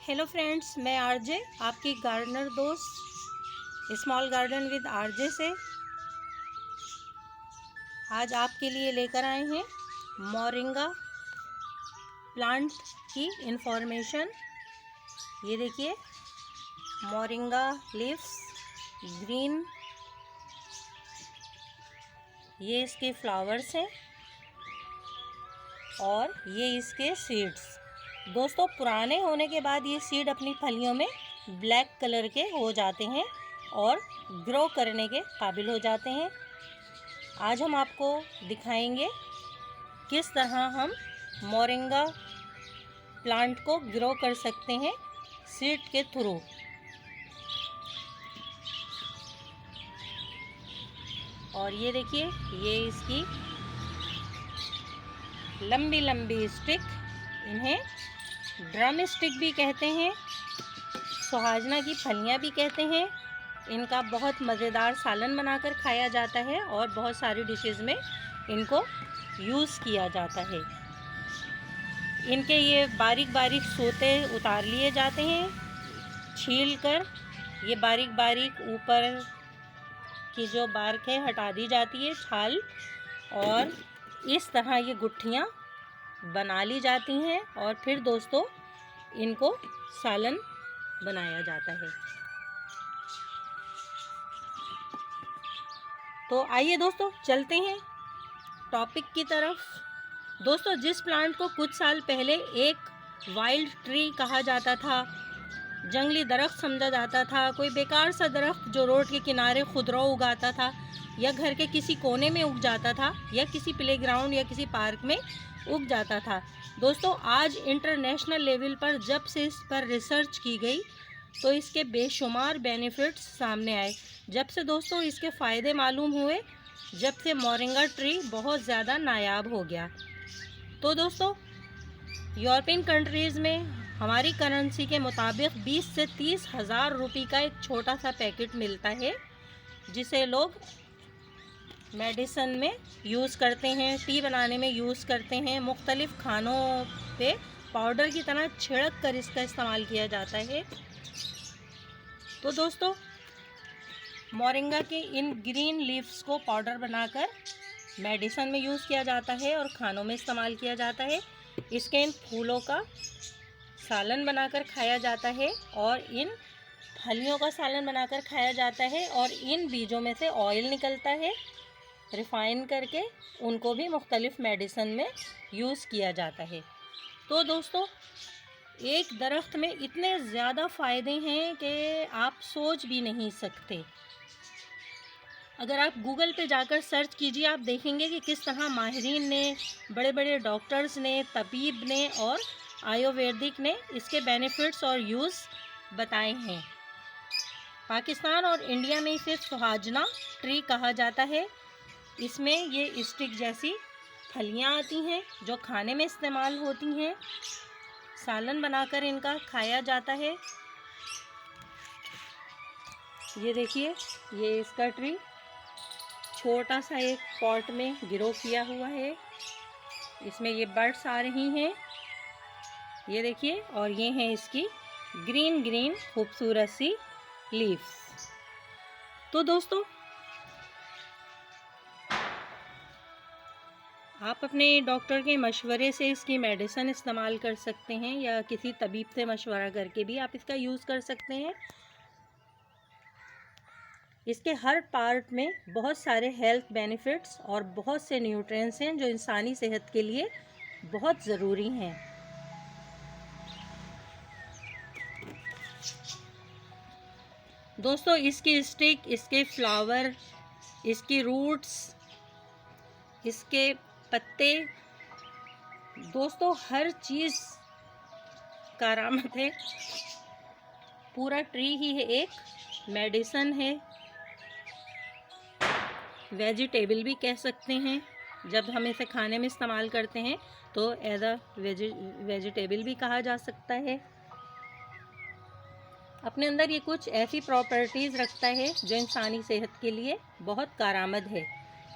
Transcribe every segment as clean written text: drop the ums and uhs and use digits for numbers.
Hello friends, मैं RJ आपकी gardener दोस्त स्मॉल गार्डन विद आरजे से आज आपके लिए लेकर आए हैं मोरिंगा प्लांट की इन्फॉर्मेशन। ये देखिए, मोरिंगा लीव्स ग्रीन, ये इसके फ्लावर्स हैं और ये इसके सीड्स। दोस्तों, पुराने होने के बाद ये सीड अपनी फलियों में ब्लैक कलर के हो जाते हैं और ग्रो करने के काबिल हो जाते हैं। आज हम आपको दिखाएंगे किस तरह हम मोरिंगा प्लांट को ग्रो कर सकते हैं सीड के थ्रू। और ये देखिए, ये इसकी लंबी लंबी स्टिक, इन्हें ड्रम स्टिक भी कहते हैं, सुहाजना की फलियां भी कहते हैं। इनका बहुत मज़ेदार सालन बनाकर खाया जाता है और बहुत सारी डिशेस में इनको यूज़ किया जाता है। इनके ये बारीक बारीक सोते उतार लिए जाते हैं, छील कर ये बारीक बारीक ऊपर की जो बार्क है हटा दी जाती है, छाल, और इस तरह ये गुठलियाँ बना ली जाती हैं और फिर दोस्तों इनको सालन बनाया जाता है। तो आइए दोस्तों, चलते हैं टॉपिक की तरफ। दोस्तों, जिस प्लांट को कुछ साल पहले एक वाइल्ड ट्री कहा जाता था, जंगली दरख्त समझा जाता था, कोई बेकार सा दरख्त जो रोड के किनारे खुदरो उगाता था या घर के किसी कोने में उग जाता था या किसी प्लेग्राउंड या किसी पार्क में उग जाता था, दोस्तों आज इंटरनेशनल लेवल पर जब से इस पर रिसर्च की गई तो इसके बेशुमार बेनिफिट्स सामने आए। जब से दोस्तों इसके फ़ायदे मालूम हुए, जब से मोरिंगा ट्री बहुत ज़्यादा नायाब हो गया। तो दोस्तों, यूरोपियन कंट्रीज़ में हमारी करेंसी के मुताबिक 20 से 30 हज़ार रुपये का एक छोटा सा पैकेट मिलता है, जिसे लोग मेडिसिन में यूज़ करते हैं, टी बनाने में यूज़ करते हैं, मुख्तलिफ़ खानों पे पाउडर की तरह छिड़क कर इसका इस्तेमाल किया जाता है। तो दोस्तों, मोरिंगा के इन ग्रीन लीव्स को पाउडर बनाकर मेडिसिन में यूज़ किया जाता है और खानों में इस्तेमाल किया जाता है। इसके इन फूलों का सालन बनाकर खाया जाता है और इन फलियों का सालन बनाकर खाया जाता है और इन बीजों में से ऑयल निकलता है, रिफ़ाइन करके उनको भी मुख्तलिफ़ मेडिसिन में यूज़ किया जाता है। तो दोस्तों, एक दरख्त में इतने ज़्यादा फ़ायदे हैं कि आप सोच भी नहीं सकते। अगर आप गूगल पे जाकर सर्च कीजिए, आप देखेंगे कि किस तरह माहिरीन ने, बड़े बड़े डॉक्टर्स ने, तबीब ने और आयुर्वेदिक ने इसके बेनिफिट्स और यूज़ बताए हैं। पाकिस्तान और इंडिया में इसे सुहाजना ट्री कहा जाता है। इसमें ये स्टिक जैसी फलियां आती हैं जो खाने में इस्तेमाल होती हैं, सालन बनाकर इनका खाया जाता है। ये देखिए, ये इसका ट्री छोटा सा एक पॉट में ग्रो किया हुआ है, इसमें ये बर्ड्स आ रही हैं, ये देखिए, और ये हैं इसकी ग्रीन ग्रीन खूबसूरत सी लीव्स। तो दोस्तों, आप अपने डॉक्टर के मशवरे से इसकी मेडिसिन इस्तेमाल कर सकते हैं या किसी तबीब से मशवरा करके भी आप इसका यूज़ कर सकते हैं। इसके हर पार्ट में बहुत सारे हेल्थ बेनिफिट्स और बहुत से न्यूट्रिएंट्स हैं जो इंसानी सेहत के लिए बहुत ज़रूरी हैं। दोस्तों, इसकी स्टिक, इसके फ्लावर, इसकी रूट्स, इसके पत्ते, दोस्तों हर चीज़ कारामत है। पूरा ट्री ही है एक मेडिसिन है, वेजिटेबल भी कह सकते हैं। जब हम इसे खाने में इस्तेमाल करते हैं तो एज अ वेजिटेबल भी कहा जा सकता है। अपने अंदर ये कुछ ऐसी प्रॉपर्टीज़ रखता है जो इंसानी सेहत के लिए बहुत कारामद है।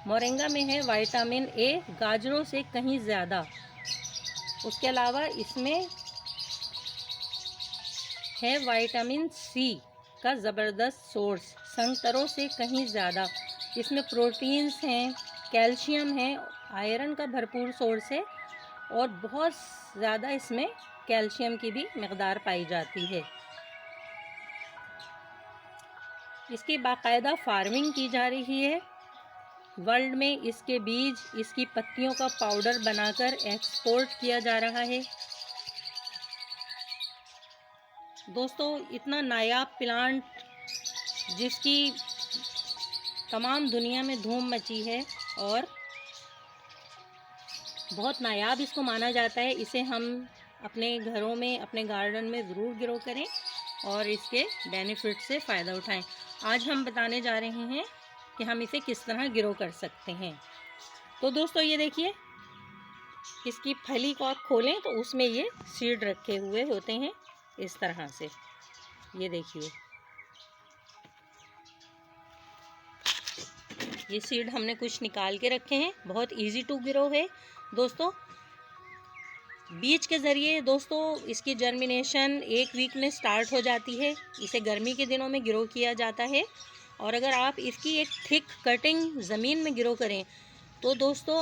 मोरिंगा में है विटामिन ए गाजरों से कहीं ज़्यादा। उसके अलावा इसमें है विटामिन सी का ज़बरदस्त सोर्स, संतरों से कहीं ज़्यादा। इसमें प्रोटीन्स हैं, कैल्शियम है, आयरन का भरपूर सोर्स है और बहुत ज़्यादा इसमें कैल्शियम की भी मकदार पाई जाती है। इसकी बाकायदा फार्मिंग की जा रही है। वर्ल्ड में इसके बीज, इसकी पत्तियों का पाउडर बनाकर एक्सपोर्ट किया जा रहा है। दोस्तों, इतना नायाब प्लांट जिसकी तमाम दुनिया में धूम मची है और बहुत नायाब इसको माना जाता है, इसे हम अपने घरों में, अपने गार्डन में ज़रूर ग्रो करें और इसके बेनिफिट से फ़ायदा उठाएं। आज हम बताने जा रहे हैं कि हम इसे किस तरह ग्रो कर सकते हैं। तो दोस्तों, ये देखिए, इसकी फली को आप खोलें तो उसमें ये सीड रखे हुए होते हैं इस तरह से। ये देखिए, ये सीड हमने कुछ निकाल के रखे हैं। बहुत इजी टू ग्रो है दोस्तों। बीज के ज़रिए दोस्तों इसकी जर्मिनेशन 1 वीक में स्टार्ट हो जाती है। इसे गर्मी के दिनों में ग्रो किया जाता है और अगर आप इसकी एक थिक कटिंग ज़मीन में ग्रो करें तो दोस्तों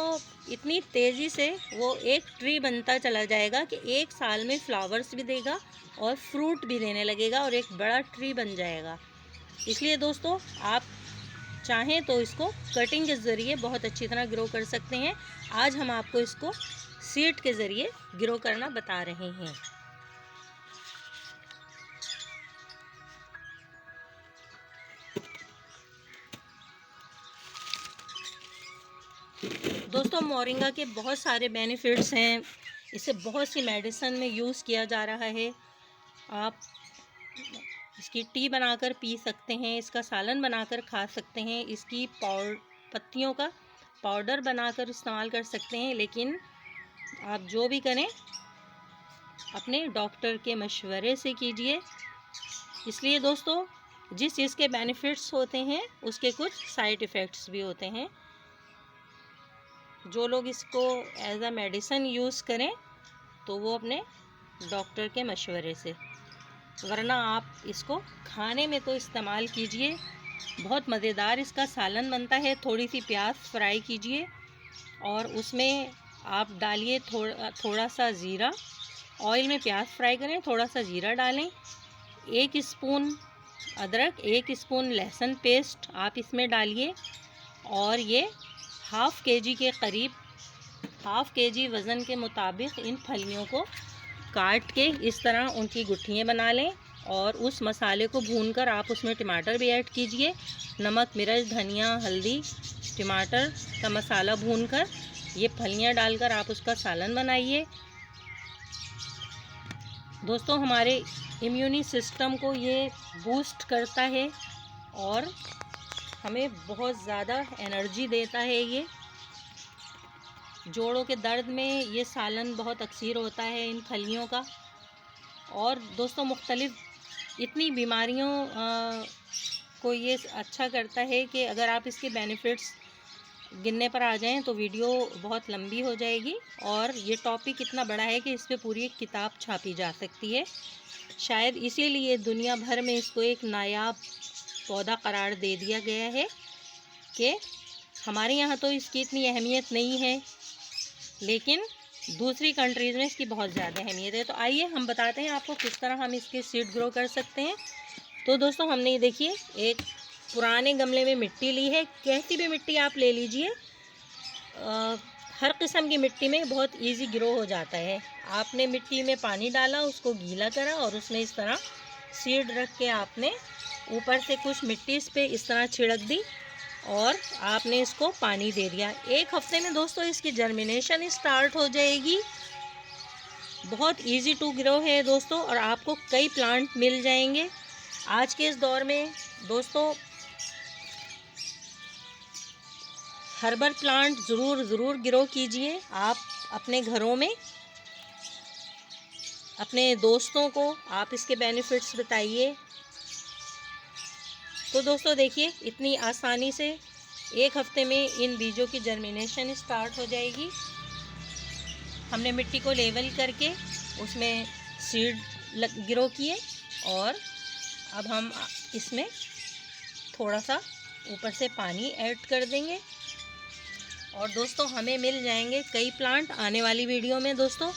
इतनी तेज़ी से वो एक ट्री बनता चला जाएगा कि 1 साल में फ्लावर्स भी देगा और फ्रूट भी देने लगेगा और एक बड़ा ट्री बन जाएगा। इसलिए दोस्तों, आप चाहें तो इसको कटिंग के ज़रिए बहुत अच्छी तरह ग्रो कर सकते हैं। आज हम आपको इसको सीड के ज़रिए ग्रो करना बता रहे हैं। दोस्तों, मोरिंगा के बहुत सारे बेनिफिट्स हैं। इसे बहुत सी मेडिसिन में यूज़ किया जा रहा है। आप इसकी टी बनाकर पी सकते हैं, इसका सालन बनाकर खा सकते हैं, इसकी पत्तियों का पाउडर बनाकर इस्तेमाल कर सकते हैं। लेकिन आप जो भी करें अपने डॉक्टर के मशवरे से कीजिए। इसलिए दोस्तों, जिस चीज़ के बेनिफिट्स होते हैं उसके कुछ साइड इफ़ेक्ट्स भी होते हैं। जो लोग इसको एज अ मेडिसिन यूज़ करें तो वो अपने डॉक्टर के मशवरे से, वरना आप इसको खाने में तो इस्तेमाल कीजिए। बहुत मज़ेदार इसका सालन बनता है। थोड़ी सी प्याज फ्राई कीजिए और उसमें आप डालिए थोड़ा सा ज़ीरा। ऑयल में प्याज फ्राई करें, थोड़ा सा ज़ीरा डालें, 1 स्पून अदरक, 1 स्पून लहसुन पेस्ट आप इसमें डालिए और ये हाफ़ केजी के करीब, हाफ़ केजी वज़न के मुताबिक इन फलियों को काट के इस तरह उनकी गुठलियाँ बना लें और उस मसाले को भूनकर आप उसमें टमाटर भी ऐड कीजिए। नमक, मिर्च, धनिया, हल्दी, टमाटर का मसाला भूनकर ये फलियाँ डालकर आप उसका सालन बनाइए। दोस्तों, हमारे इम्यूनी सिस्टम को ये बूस्ट करता है और हमें बहुत ज़्यादा एनर्जी देता है। ये जोड़ों के दर्द में ये सालन बहुत अक्सर होता है इन फलियों का। और दोस्तों, मुख्तलिफ़ इतनी बीमारियों को ये अच्छा करता है कि अगर आप इसके बेनिफिट्स गिनने पर आ जाएं तो वीडियो बहुत लंबी हो जाएगी और ये टॉपिक इतना बड़ा है कि इस पे पूरी एक किताब छापी जा सकती है। शायद इसीलिए दुनिया भर में इसको एक नायाब पौधा करार दे दिया गया है कि हमारे यहाँ तो इसकी इतनी अहमियत नहीं है, लेकिन दूसरी कंट्रीज़ में इसकी बहुत ज़्यादा अहमियत है। तो आइए हम बताते हैं आपको किस तरह हम इसके सीड ग्रो कर सकते हैं। तो दोस्तों, हमने ये देखिए एक पुराने गमले में मिट्टी ली है। कैसी भी मिट्टी आप ले लीजिए, हर किस्म की मिट्टी में बहुत इजी ग्रो हो जाता है। आपने मिट्टी में पानी डाला, उसको गीला करा और उसमें इस तरह सीड रख के आपने ऊपर से कुछ मिट्टी इस पे इस तरह छिड़क दी और आपने इसको पानी दे दिया। 1 हफ्ते में दोस्तों इसकी जर्मिनेशन स्टार्ट हो जाएगी। बहुत इजी टू ग्रो है दोस्तों और आपको कई प्लांट मिल जाएंगे। आज के इस दौर में दोस्तों हर्बल प्लांट ज़रूर ग्रो कीजिए। आप अपने घरों में अपने दोस्तों को आप इसके बेनिफिट्स बताइए। तो दोस्तों देखिए, इतनी आसानी से 1 हफ्ते में इन बीजों की जर्मिनेशन स्टार्ट हो जाएगी। हमने मिट्टी को लेवल करके उसमें सीड ग्रो किए और अब हम इसमें थोड़ा सा ऊपर से पानी ऐड कर देंगे। और दोस्तों हमें मिल जाएंगे कई प्लांट आने वाली वीडियो में। दोस्तों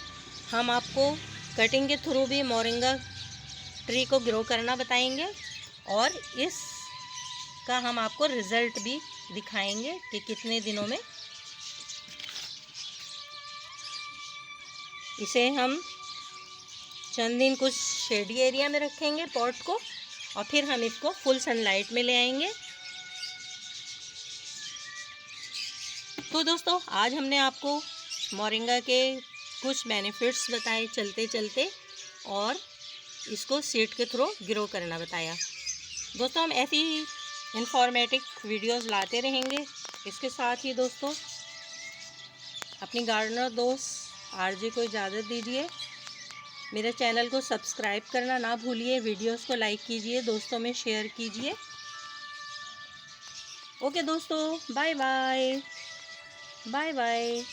हम आपको कटिंग के थ्रू भी मोरिंगा ट्री को ग्रो करना बताएंगे और इसका हम आपको रिज़ल्ट भी दिखाएंगे कि कितने दिनों में इसे हम चंद दिन कुछ शेडी एरिया में रखेंगे पॉट को और फिर हम इसको फुल सनलाइट में ले आएंगे। तो दोस्तों आज हमने आपको मोरिंगा के कुछ बेनिफिट्स बताए चलते चलते और इसको सीड के थ्रू ग्रो करना बताया। दोस्तों हम ऐसी ही इंफॉर्मेटिव वीडियोस लाते रहेंगे। इसके साथ ही दोस्तों अपनी गार्डनर दोस्त आरजे को इजाज़त दीजिए। मेरे चैनल को सब्सक्राइब करना ना भूलिए, वीडियोस को लाइक कीजिए, दोस्तों में शेयर कीजिए। ओके दोस्तों, बाय बाय बाय बाय।